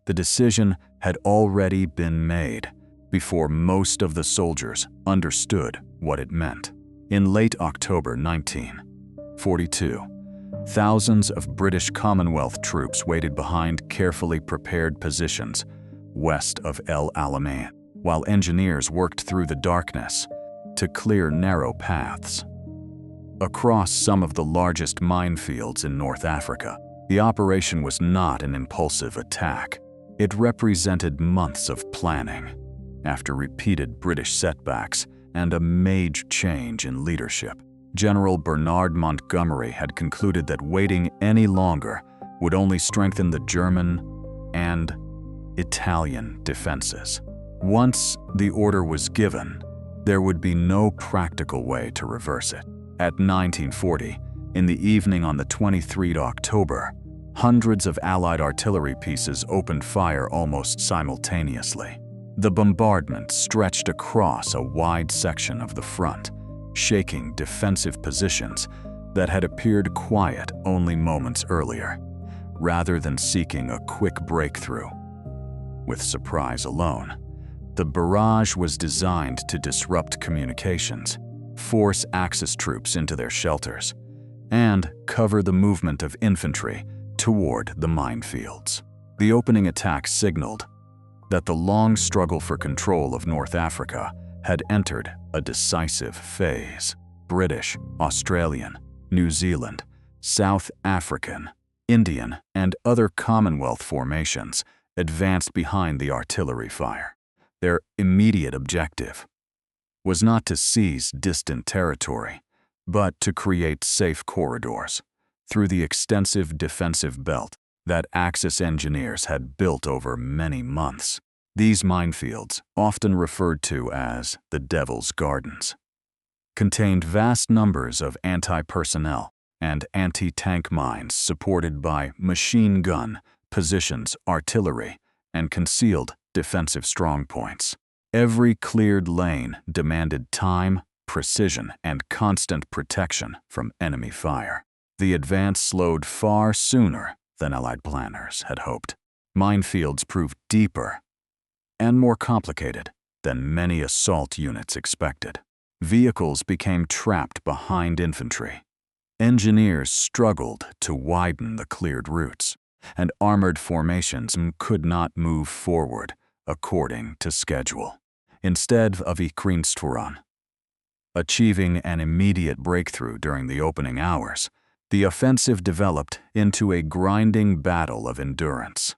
The decision had already been made before most of the soldiers understood what it meant. In late October 1942, thousands of British Commonwealth troops waited behind carefully prepared positions west of El Alamein, while engineers worked through the darkness to clear narrow paths. Across some of the largest minefields in North Africa, the operation was not an impulsive attack. It represented months of planning, after repeated British setbacks and a major change in leadership. General Bernard Montgomery had concluded that waiting any longer would only strengthen the German and Italian defenses. Once the order was given, there would be no practical way to reverse it. At 1940, in the evening on the 23rd October, hundreds of Allied artillery pieces opened fire almost simultaneously. The bombardment stretched across a wide section of the front, shaking defensive positions that had appeared quiet only moments earlier, rather than seeking a quick breakthrough. With surprise alone, the barrage was designed to disrupt communications, force Axis troops into their shelters, and cover the movement of infantry toward the minefields. The opening attack signaled that the long struggle for control of North Africa had entered a decisive phase. British, Australian, New Zealand, South African, Indian, and other Commonwealth formations advanced behind the artillery fire. Their immediate objective was not to seize distant territory, but to create safe corridors through the extensive defensive belt that Axis engineers had built over many months. These minefields, often referred to as the Devil's Gardens, contained vast numbers of anti-personnel and anti-tank mines supported by machine gun positions, artillery, and concealed defensive strongpoints. Every cleared lane demanded time, precision, and constant protection from enemy fire. The advance slowed far sooner than Allied planners had hoped. Minefields proved deeper and more complicated than many assault units expected. Vehicles became trapped behind infantry. Engineers struggled to widen the cleared routes, and armored formations could not move forward according to schedule. Instead of achieving an immediate breakthrough during the opening hours, the offensive developed into a grinding battle of endurance.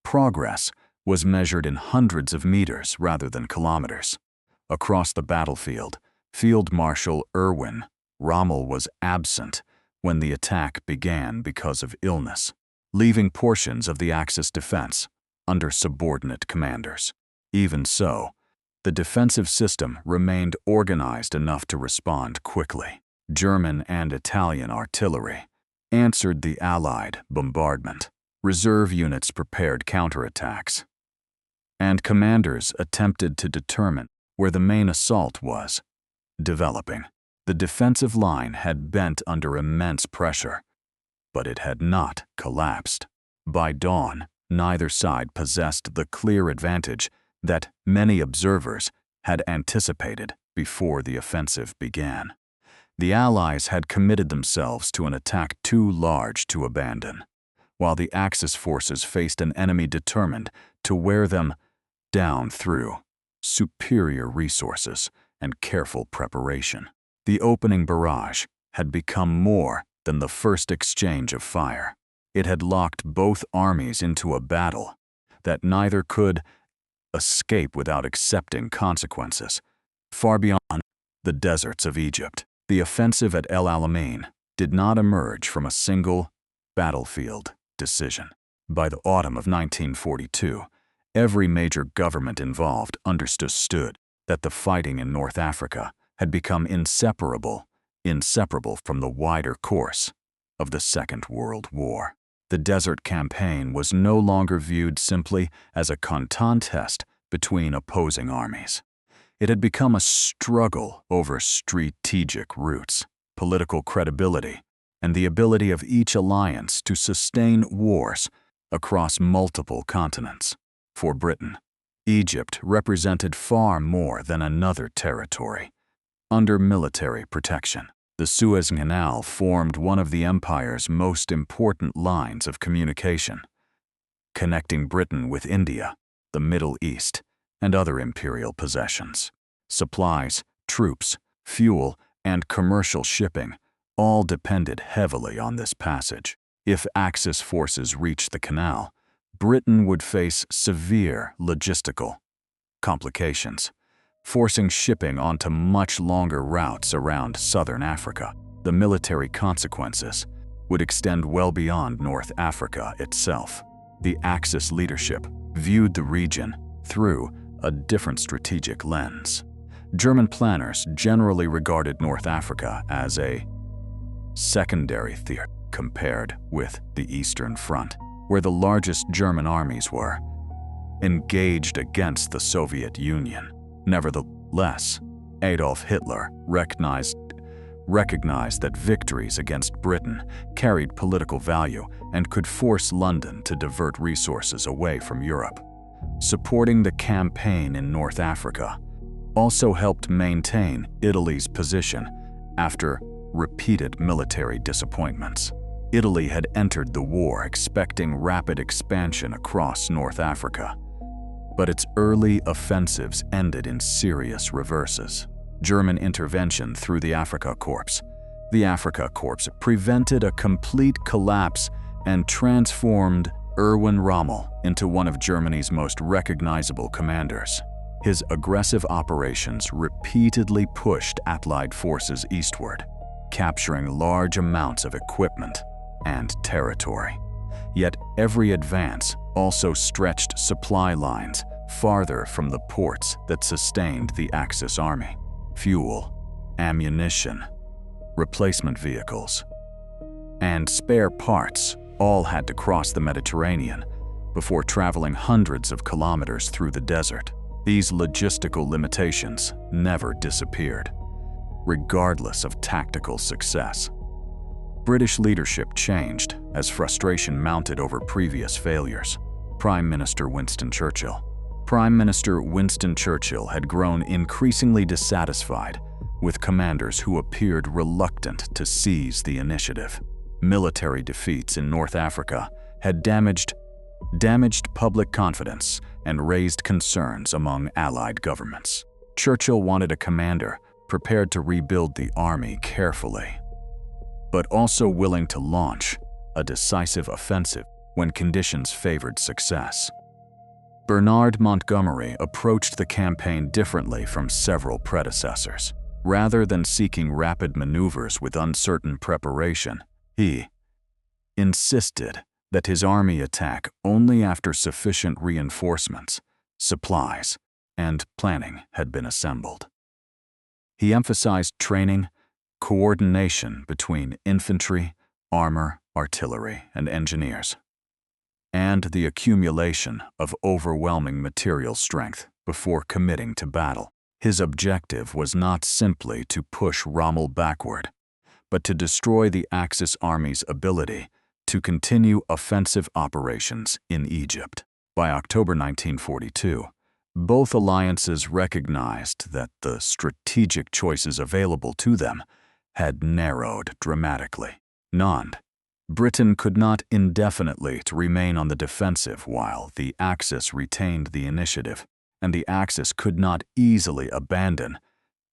Progress was measured in hundreds of meters rather than kilometers. Across the battlefield, Field Marshal Erwin Rommel was absent when the attack began because of illness, leaving portions of the Axis defense under subordinate commanders. Even so, the defensive system remained organized enough to respond quickly. German and Italian artillery answered the Allied bombardment. Reserve units prepared counterattacks, and commanders attempted to determine where the main assault was developing. The defensive line had bent under immense pressure, but it had not collapsed. By dawn, neither side possessed the clear advantage that many observers had anticipated before the offensive began. The Allies had committed themselves to an attack too large to abandon, while the Axis forces faced an enemy determined to wear them down through superior resources and careful preparation. The opening barrage had become more than the first exchange of fire. It had locked both armies into a battle that neither could escape without accepting consequences. Far beyond the deserts of Egypt, the offensive at El Alamein did not emerge from a single battlefield decision. By the autumn of 1942, every major government involved understood that the fighting in North Africa had become inseparable from the wider course of the Second World War. The Desert Campaign was no longer viewed simply as a contest between opposing armies. It had become a struggle over strategic routes, political credibility, and the ability of each alliance to sustain wars across multiple continents. For Britain, Egypt represented far more than another territory. Under military protection, the Suez Canal formed one of the empire's most important lines of communication, connecting Britain with India, the Middle East, and other imperial possessions. Supplies, troops, fuel, and commercial shipping all depended heavily on this passage. If Axis forces reached the canal, Britain would face severe logistical complications, forcing shipping onto much longer routes around southern Africa. The military consequences would extend well beyond North Africa itself. The Axis leadership viewed the region through a different strategic lens. German planners generally regarded North Africa as a secondary theater compared with the Eastern Front, where the largest German armies were engaged against the Soviet Union. Nevertheless, Adolf Hitler recognized that victories against Britain carried political value and could force London to divert resources away from Europe. Supporting the campaign in North Africa also helped maintain Italy's position after repeated military disappointments. Italy had entered the war expecting rapid expansion across North Africa, but its early offensives ended in serious reverses. German intervention through the Afrika Korps. The Afrika Korps prevented a complete collapse and transformed Erwin Rommel into one of Germany's most recognizable commanders. His aggressive operations repeatedly pushed Allied forces eastward, capturing large amounts of equipment and territory. Yet every advance also stretched supply lines farther from the ports that sustained the Axis army. Fuel, ammunition, replacement vehicles, and spare parts all had to cross the Mediterranean before traveling hundreds of kilometers through the desert. These logistical limitations never disappeared, regardless of tactical success. British leadership changed as frustration mounted over previous failures. Prime Minister Winston Churchill had grown increasingly dissatisfied with commanders who appeared reluctant to seize the initiative. Military defeats in North Africa had damaged public confidence and raised concerns among Allied governments. Churchill wanted a commander prepared to rebuild the army carefully, but also willing to launch a decisive offensive when conditions favored success. Bernard Montgomery approached the campaign differently from several predecessors. Rather than seeking rapid maneuvers with uncertain preparation, he insisted that his army attack only after sufficient reinforcements, supplies, and planning had been assembled. He emphasized training, coordination between infantry, armor, artillery, and engineers, and the accumulation of overwhelming material strength before committing to battle. His objective was not simply to push Rommel backward, but to destroy the Axis army's ability to continue offensive operations in Egypt. By October 1942, both alliances recognized that the strategic choices available to them had narrowed dramatically. Britain could not indefinitely remain on the defensive while the Axis retained the initiative, and the Axis could not easily abandon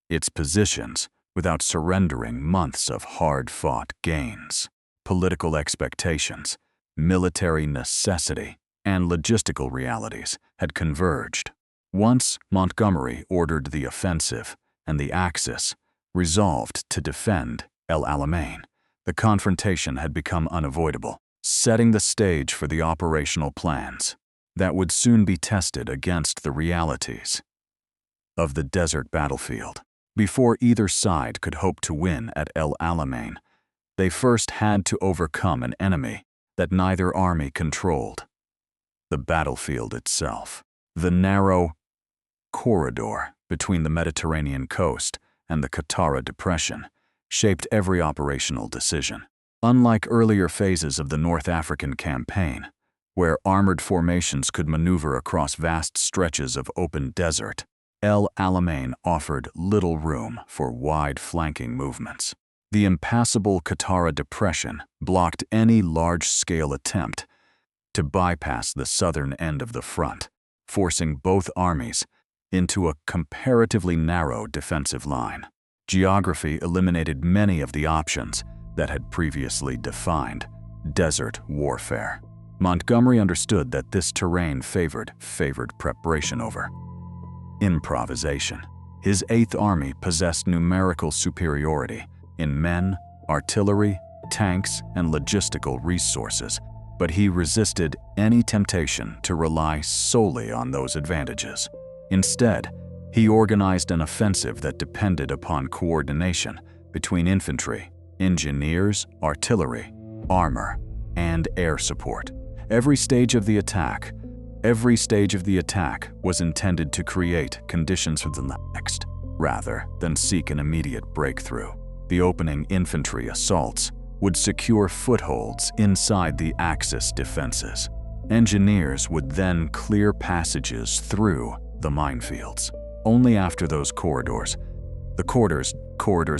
its positions without surrendering months of hard-fought gains. Political expectations, military necessity, and logistical realities had converged. Once Montgomery ordered the offensive and the Axis resolved to defend El Alamein, the confrontation had become unavoidable, setting the stage for the operational plans that would soon be tested against the realities of the desert battlefield. Before either side could hope to win at El Alamein, they first had to overcome an enemy that neither army controlled: the battlefield itself. The narrow corridor between the Mediterranean coast and the Qattara Depression shaped every operational decision. Unlike earlier phases of the North African campaign, where armored formations could maneuver across vast stretches of open desert, El Alamein offered little room for wide flanking movements. The impassable Qattara Depression blocked any large-scale attempt to bypass the southern end of the front, forcing both armies into a comparatively narrow defensive line. Geography eliminated many of the options that had previously defined desert warfare. Montgomery understood that this terrain favored preparation over improvisation. His Eighth Army possessed numerical superiority in men, artillery, tanks, and logistical resources, but he resisted any temptation to rely solely on those advantages. Instead, he organized an offensive that depended upon coordination between infantry, engineers, artillery, armor, and air support. Every stage of the attack was intended to create conditions for the next, rather than seek an immediate breakthrough. The opening infantry assaults would secure footholds inside the Axis defenses. Engineers would then clear passages through the minefields. Only after those corridors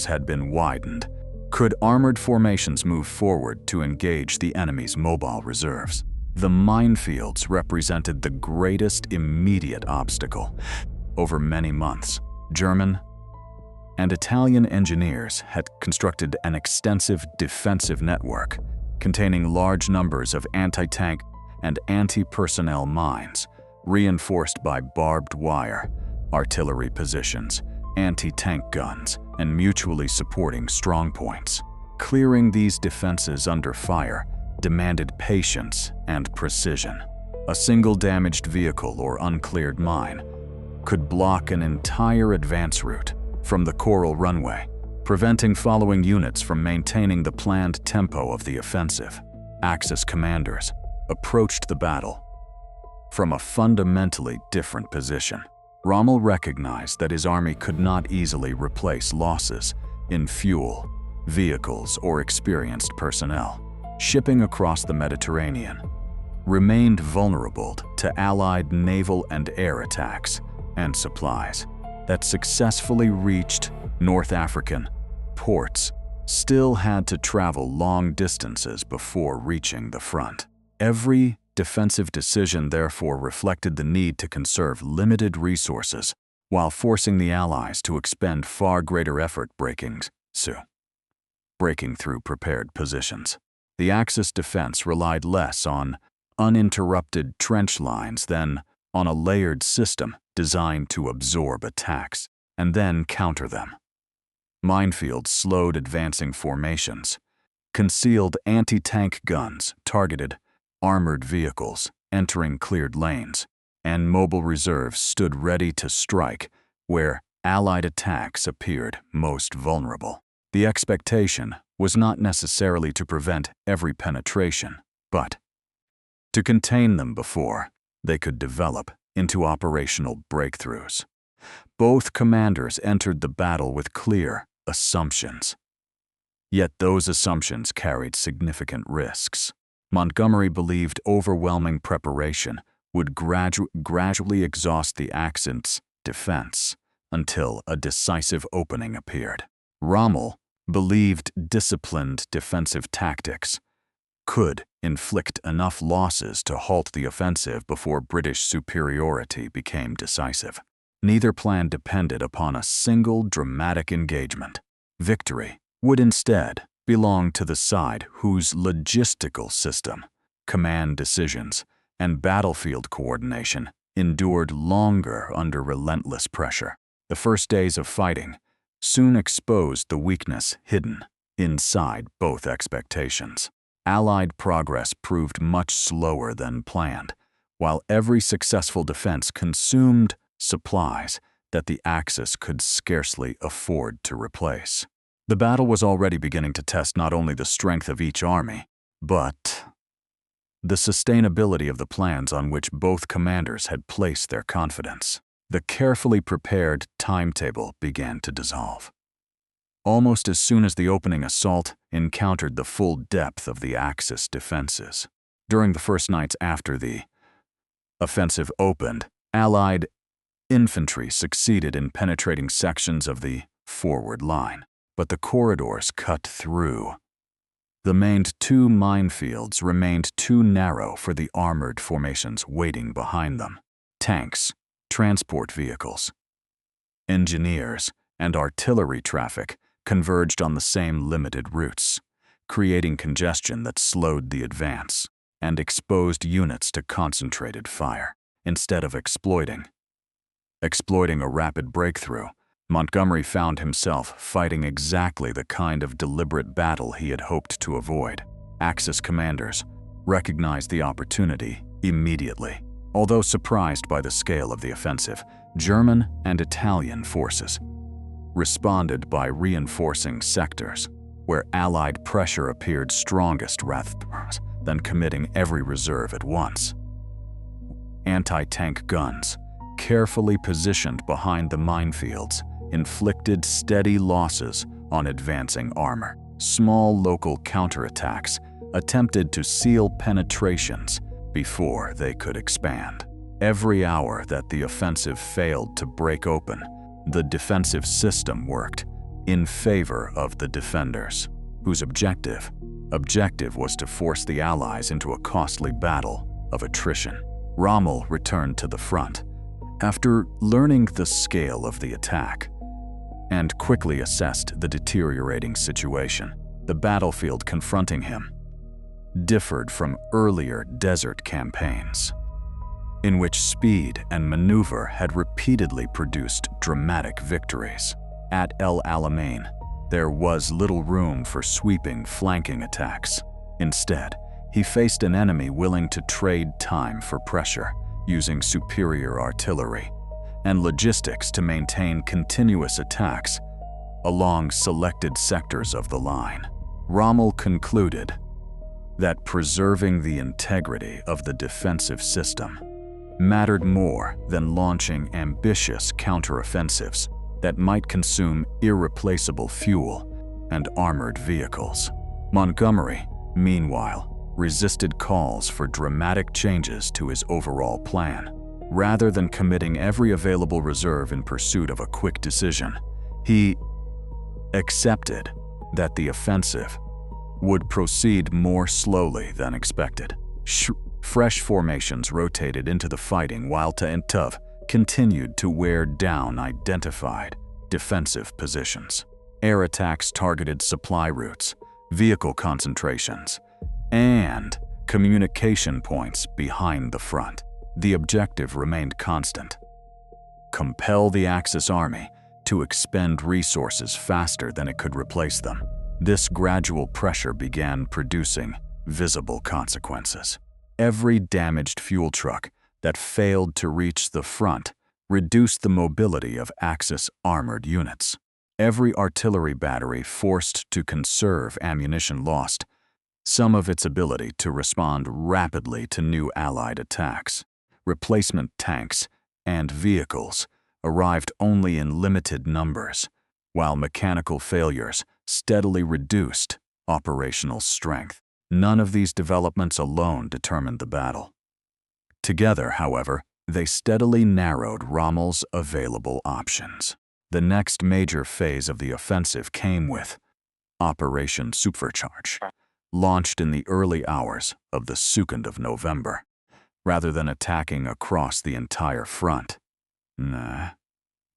had been widened, could armored formations move forward to engage the enemy's mobile reserves. The minefields represented the greatest immediate obstacle. Over many months, German and Italian engineers had constructed an extensive defensive network containing large numbers of anti-tank and anti-personnel mines, reinforced by barbed wire, artillery positions, anti-tank guns, and mutually supporting strongpoints. Clearing these defenses under fire demanded patience and precision. A single damaged vehicle or uncleared mine could block an entire advance route from the Coral Runway, preventing following units from maintaining the planned tempo of the offensive. Axis commanders approached the battle from a fundamentally different position. Rommel recognized that his army could not easily replace losses in fuel, vehicles, or experienced personnel. Shipping across the Mediterranean remained vulnerable to Allied naval and air attacks, and supplies that successfully reached North African ports still had to travel long distances before reaching the front. Every defensive decision therefore reflected the need to conserve limited resources while forcing the Allies to expend far greater effort breaking through prepared positions. The Axis defense relied less on uninterrupted trench lines than on a layered system designed to absorb attacks and then counter them. Minefields slowed advancing formations. Concealed anti-tank guns targeted armored vehicles entering cleared lanes, and mobile reserves stood ready to strike where Allied attacks appeared most vulnerable. The expectation was not necessarily to prevent every penetration, but to contain them before they could develop into operational breakthroughs. Both commanders entered the battle with clear assumptions. Yet those assumptions carried significant risks. Montgomery believed overwhelming preparation would gradually exhaust the Axis defense until a decisive opening appeared. Rommel believed disciplined defensive tactics could inflict enough losses to halt the offensive before British superiority became decisive. Neither plan depended upon a single dramatic engagement. Victory would instead belong to the side whose logistical system, command decisions, and battlefield coordination endured longer under relentless pressure. The first days of fighting soon exposed the weakness hidden inside both expectations. Allied progress proved much slower than planned, while every successful defense consumed supplies that the Axis could scarcely afford to replace. The battle was already beginning to test not only the strength of each army, but the sustainability of the plans on which both commanders had placed their confidence. The carefully prepared timetable began to dissolve. Almost as soon as the opening assault encountered the full depth of the Axis defenses, During the first nights after the offensive opened, Allied infantry succeeded in penetrating sections of the forward line, but the corridors cut through. The main two minefields remained too narrow for the armored formations waiting behind them. Tanks, transport vehicles, engineers, and artillery traffic converged on the same limited routes, creating congestion that slowed the advance and exposed units to concentrated fire. Instead of exploiting a rapid breakthrough, Montgomery found himself fighting exactly the kind of deliberate battle he had hoped to avoid. Axis commanders recognized the opportunity immediately. Although surprised by the scale of the offensive, German and Italian forces responded by reinforcing sectors where Allied pressure appeared strongest rather than committing every reserve at once. Anti-tank guns, carefully positioned behind the minefields, inflicted steady losses on advancing armor. Small local counterattacks attempted to seal penetrations before they could expand. Every hour that the offensive failed to break open, the defensive system worked in favor of the defenders, whose objective was to force the Allies into a costly battle of attrition. Rommel returned to the front after learning the scale of the attack and quickly assessed the deteriorating situation. The battlefield confronting him differed from earlier desert campaigns, in which speed and maneuver had repeatedly produced dramatic victories. At El Alamein, there was little room for sweeping flanking attacks. Instead, he faced an enemy willing to trade time for pressure, using superior artillery and logistics to maintain continuous attacks along selected sectors of the line. Rommel concluded that preserving the integrity of the defensive system mattered more than launching ambitious counteroffensives that might consume irreplaceable fuel and armored vehicles. Montgomery, meanwhile, resisted calls for dramatic changes to his overall plan. Rather than committing every available reserve in pursuit of a quick decision, he accepted that the offensive would proceed more slowly than expected. Fresh formations rotated into the fighting while Tentov continued to wear down identified defensive positions. Air attacks targeted supply routes, vehicle concentrations, and communication points behind the front. The objective remained constant: compel the Axis army to expend resources faster than it could replace them. This gradual pressure began producing visible consequences. Every damaged fuel truck that failed to reach the front reduced the mobility of Axis armored units. Every artillery battery forced to conserve ammunition lost some of its ability to respond rapidly to new Allied attacks. Replacement tanks and vehicles arrived only in limited numbers, while mechanical failures steadily reduced operational strength. None of these developments alone determined the battle. Together, however, they steadily narrowed Rommel's available options. The next major phase of the offensive came with Operation Supercharge, launched in the early hours of the 2nd of November. Rather than attacking across the entire front,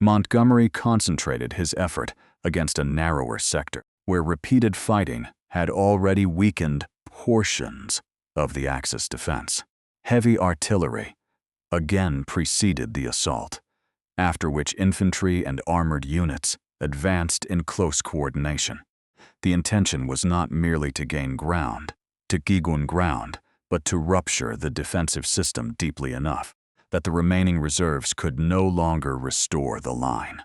Montgomery concentrated his effort against a narrower sector, where repeated fighting had already weakened portions of the Axis defense. Heavy artillery again preceded the assault, after which infantry and armored units advanced in close coordination. The intention was not merely to gain ground, but to rupture the defensive system deeply enough that the remaining reserves could no longer restore the line.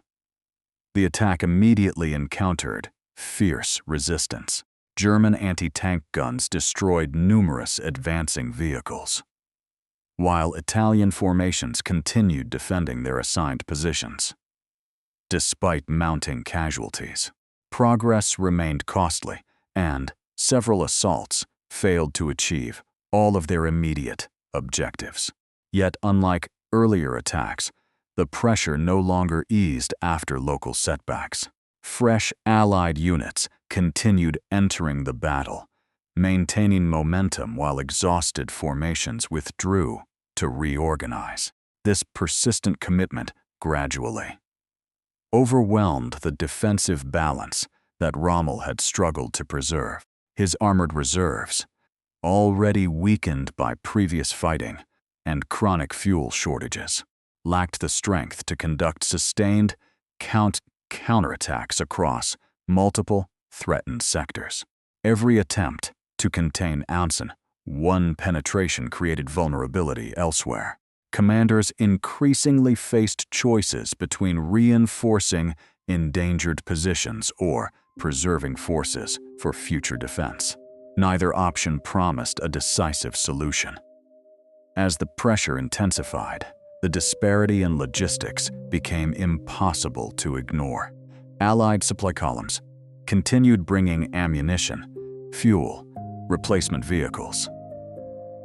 The attack immediately encountered fierce resistance. German anti-tank guns destroyed numerous advancing vehicles, while Italian formations continued defending their assigned positions. Despite mounting casualties, progress remained costly, and several assaults failed to achieve all of their immediate objectives. Yet, unlike earlier attacks, the pressure no longer eased after local setbacks. Fresh Allied units continued entering the battle, maintaining momentum while exhausted formations withdrew to reorganize. This persistent commitment gradually overwhelmed the defensive balance that Rommel had struggled to preserve. His armored reserves, already weakened by previous fighting and chronic fuel shortages, lacked the strength to conduct sustained counterattacks across multiple threatened sectors. Every attempt to contain one penetration created vulnerability elsewhere. Commanders increasingly faced choices between reinforcing endangered positions or preserving forces for future defense. Neither option promised a decisive solution. As the pressure intensified, the disparity in logistics became impossible to ignore. Allied supply columns continued bringing ammunition, fuel, replacement vehicles,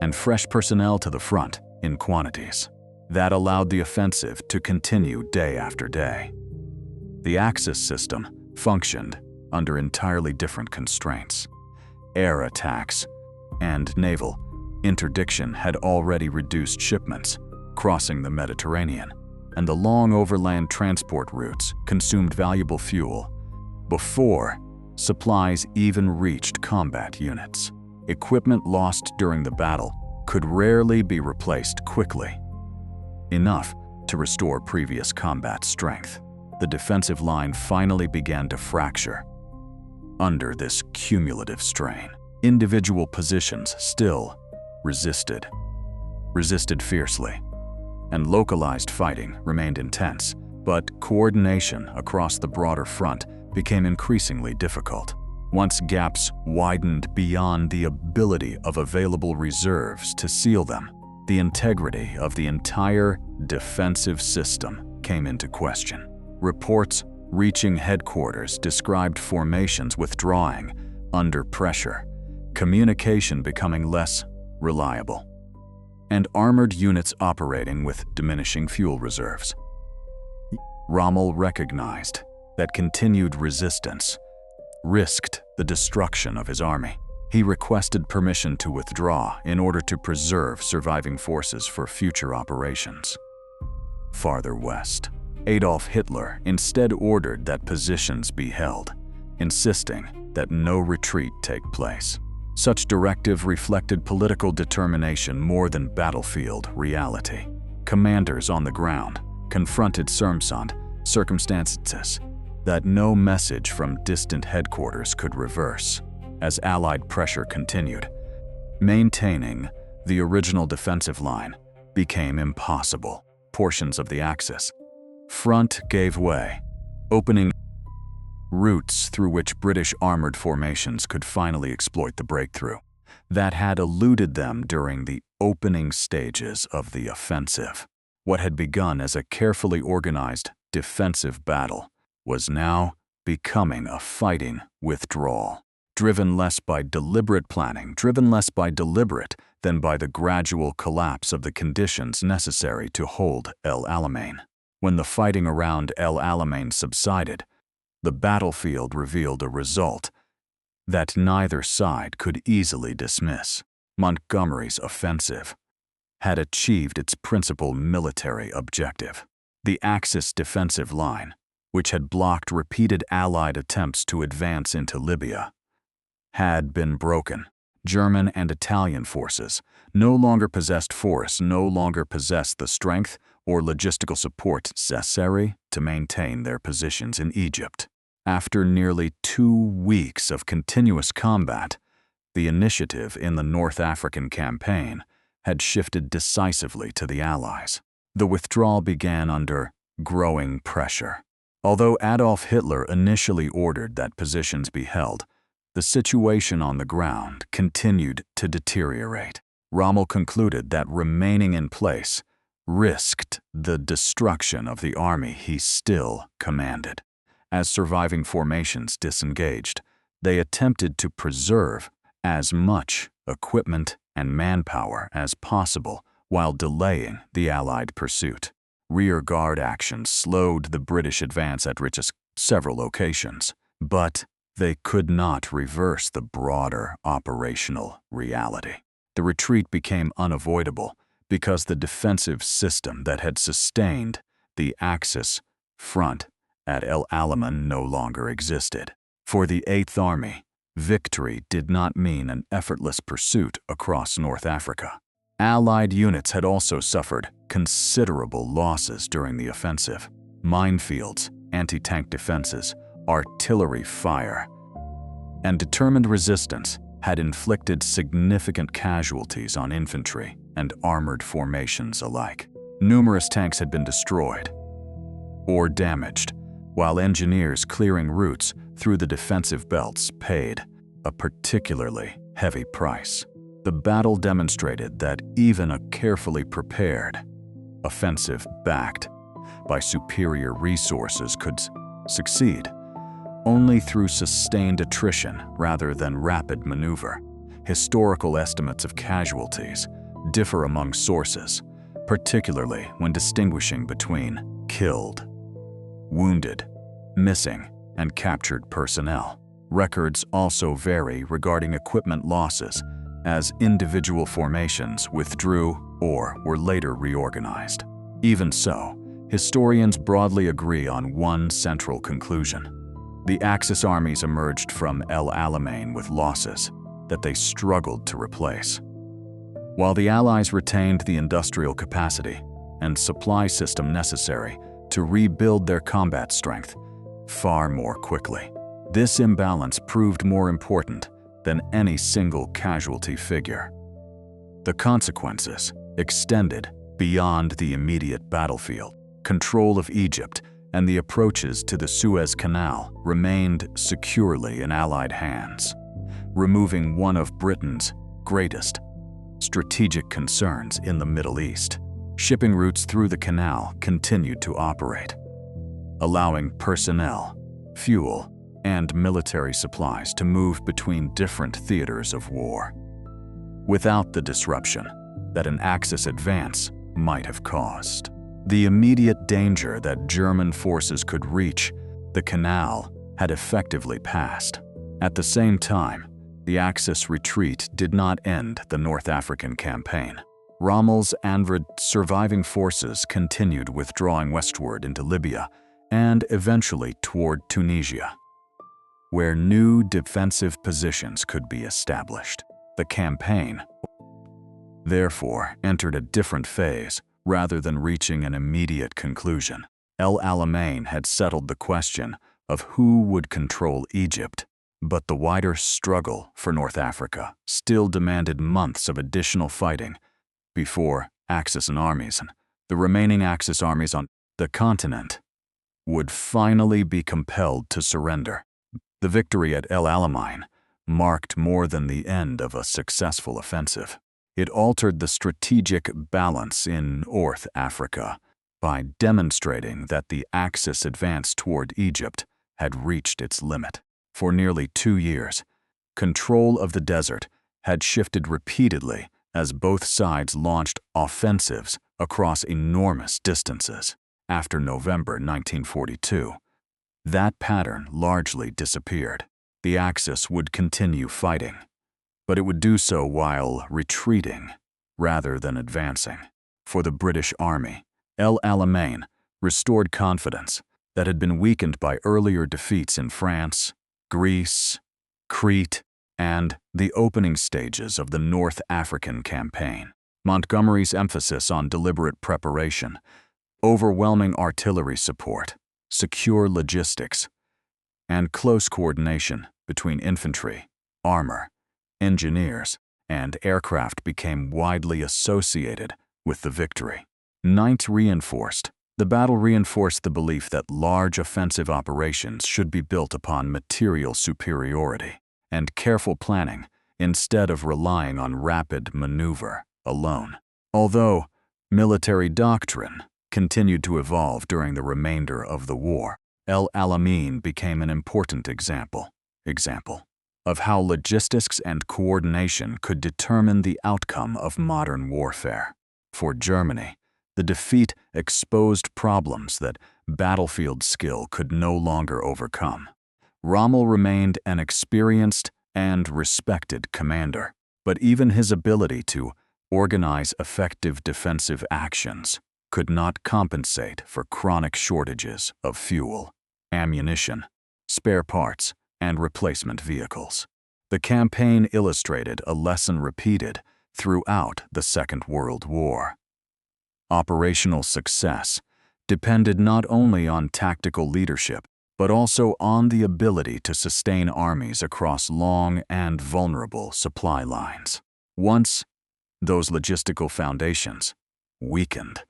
and fresh personnel to the front in quantities that allowed the offensive to continue day after day. The Axis system functioned under entirely different constraints. Air attacks and naval interdiction had already reduced shipments crossing the Mediterranean, and the long overland transport routes consumed valuable fuel before supplies even reached combat units. Equipment lost during the battle could rarely be replaced quickly enough to restore previous combat strength. The defensive line finally began to fracture under this cumulative strain. Individual positions still resisted fiercely, and localized fighting remained intense, but coordination across the broader front became increasingly difficult. Once gaps widened beyond the ability of available reserves to seal them, the integrity of the entire defensive system came into question. Reports reaching headquarters described formations withdrawing under pressure, communication becoming less reliable, and armored units operating with diminishing fuel reserves. Rommel recognized that continued resistance risked the destruction of his army. He requested permission to withdraw in order to preserve surviving forces for future operations. Farther west, Adolf Hitler instead ordered that positions be held, insisting that no retreat take place. Such directive reflected political determination more than battlefield reality. Commanders on the ground confronted circumstances that no message from distant headquarters could reverse. As Allied pressure continued, maintaining the original defensive line became impossible. Portions of the Axis front gave way, opening routes through which British armored formations could finally exploit the breakthrough that had eluded them during the opening stages of the offensive. What had begun as a carefully organized defensive battle was now becoming a fighting withdrawal, driven less by deliberate than by the gradual collapse of the conditions necessary to hold El Alamein. When the fighting around El Alamein subsided, the battlefield revealed a result that neither side could easily dismiss. Montgomery's offensive had achieved its principal military objective. The Axis defensive line, which had blocked repeated Allied attempts to advance into Libya, had been broken. German and Italian forces no longer possessed the strength or logistical support necessary to maintain their positions in Egypt. After nearly 2 weeks of continuous combat, the initiative in the North African campaign had shifted decisively to the Allies. The withdrawal began under growing pressure. Although Adolf Hitler initially ordered that positions be held, the situation on the ground continued to deteriorate. Rommel concluded that remaining in place risked the destruction of the army he still commanded. As surviving formations disengaged, they attempted to preserve as much equipment and manpower as possible while delaying the Allied pursuit. Rearguard actions slowed the British advance at several locations, but they could not reverse the broader operational reality. The retreat became unavoidable because the defensive system that had sustained the Axis front at El Alamein no longer existed. For the Eighth Army, victory did not mean an effortless pursuit across North Africa. Allied units had also suffered considerable losses during the offensive. Minefields, anti-tank defenses, artillery fire, and determined resistance had inflicted significant casualties on infantry and armored formations alike. Numerous tanks had been destroyed or damaged, while engineers clearing routes through the defensive belts paid a particularly heavy price. The battle demonstrated that even a carefully prepared offensive backed by superior resources could succeed only through sustained attrition rather than rapid maneuver. Historical estimates of casualties differ among sources, particularly when distinguishing between killed, wounded, missing, and captured personnel. Records also vary regarding equipment losses as individual formations withdrew or were later reorganized. Even so, historians broadly agree on one central conclusion. The Axis armies emerged from El Alamein with losses that they struggled to replace, while the Allies retained the industrial capacity and supply system necessary to rebuild their combat strength far more quickly. This imbalance proved more important than any single casualty figure. The consequences extended beyond the immediate battlefield. Control of Egypt and the approaches to the Suez Canal remained securely in Allied hands, removing one of Britain's greatest strategic concerns in the Middle East. Shipping routes through the canal continued to operate, allowing personnel, fuel, and military supplies to move between different theaters of war, without the disruption that an Axis advance might have caused. The immediate danger that German forces could reach the canal had effectively passed. At the same time, the Axis retreat did not end the North African campaign. Rommel's Anvred surviving forces continued withdrawing westward into Libya and eventually toward Tunisia, where new defensive positions could be established. The campaign, therefore, entered a different phase rather than reaching an immediate conclusion. El Alamein had settled the question of who would control Egypt, but the wider struggle for North Africa still demanded months of additional fighting before Axis armies and the remaining Axis armies on the continent would finally be compelled to surrender. The victory at El Alamein marked more than the end of a successful offensive. It altered the strategic balance in North Africa by demonstrating that the Axis advance toward Egypt had reached its limit. For nearly 2 years, control of the desert had shifted repeatedly as both sides launched offensives across enormous distances. After November 1942, that pattern largely disappeared. The Axis would continue fighting, but it would do so while retreating rather than advancing. For the British Army, El Alamein restored confidence that had been weakened by earlier defeats in France, Greece, Crete, and the opening stages of the North African campaign. Montgomery's emphasis on deliberate preparation, overwhelming artillery support, secure logistics, and close coordination between infantry, armor, engineers, and aircraft became widely associated with the victory. The battle reinforced the belief that large offensive operations should be built upon material superiority and careful planning instead of relying on rapid maneuver alone. Although military doctrine continued to evolve during the remainder of the war, El Alamein became an important example. of how logistics and coordination could determine the outcome of modern warfare. For Germany, the defeat exposed problems that battlefield skill could no longer overcome. Rommel remained an experienced and respected commander, but even his ability to organize effective defensive actions could not compensate for chronic shortages of fuel, ammunition, spare parts, and replacement vehicles. The campaign illustrated a lesson repeated throughout the Second World War. Operational success depended not only on tactical leadership, but also on the ability to sustain armies across long and vulnerable supply lines. Once those logistical foundations weakened,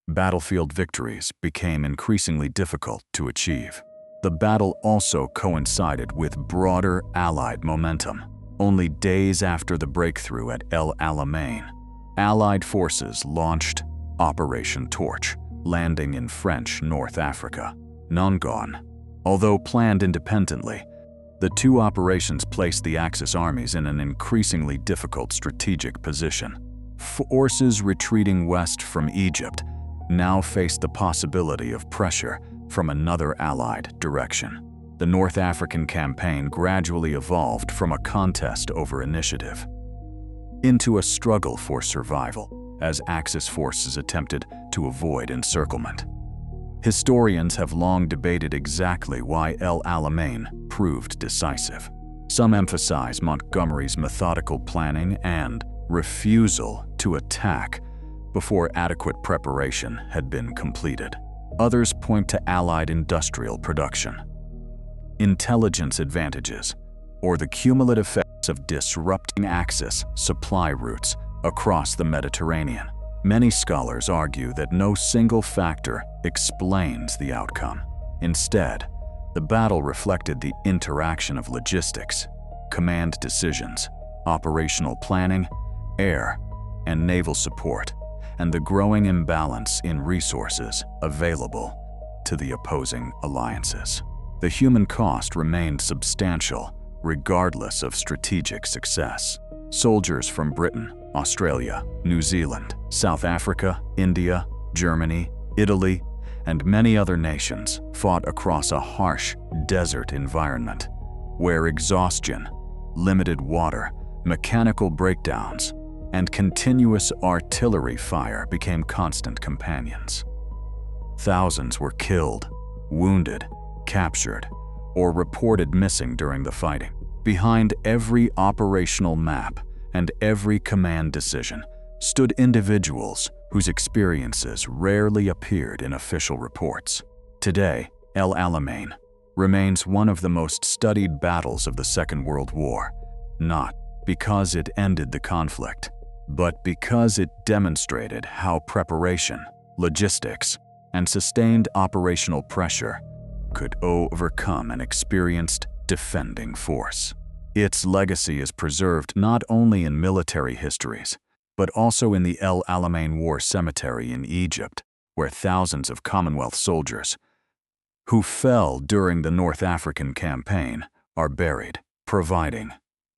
battlefield victories became increasingly difficult to achieve. The battle also coincided with broader Allied momentum. Only days after the breakthrough at El Alamein, Allied forces launched Operation Torch, landing in French North Africa, Nongon. Although planned independently, the two operations placed the Axis armies in an increasingly difficult strategic position. Forces retreating west from Egypt now faced the possibility of pressure from another Allied direction. The North African campaign gradually evolved from a contest over initiative into a struggle for survival as Axis forces attempted to avoid encirclement. Historians have long debated exactly why El Alamein proved decisive. Some emphasize Montgomery's methodical planning and refusal to attack before adequate preparation had been completed. Others point to Allied industrial production, intelligence advantages, or the cumulative effects of disrupting Axis supply routes across the Mediterranean. Many scholars argue that no single factor explains the outcome. Instead, the battle reflected the interaction of logistics, command decisions, operational planning, air and naval support, and the growing imbalance in resources available to the opposing alliances. The human cost remained substantial, regardless of strategic success. Soldiers from Britain, Australia, New Zealand, South Africa, India, Germany, Italy, and many other nations fought across a harsh desert environment, where exhaustion, limited water, mechanical breakdowns, and continuous artillery fire became constant companions. Thousands were killed, wounded, captured, or reported missing during the fighting. Behind every operational map and every command decision stood individuals whose experiences rarely appeared in official reports. Today, El Alamein remains one of the most studied battles of the Second World War, not because it ended the conflict, but because it demonstrated how preparation, logistics, and sustained operational pressure could overcome an experienced defending force. Its legacy is preserved not only in military histories, but also in the El Alamein War Cemetery in Egypt, where thousands of Commonwealth soldiers who fell during the North African campaign are buried, providing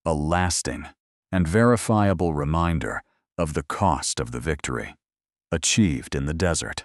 a lasting and verifiable reminder of the cost of the victory achieved in the desert.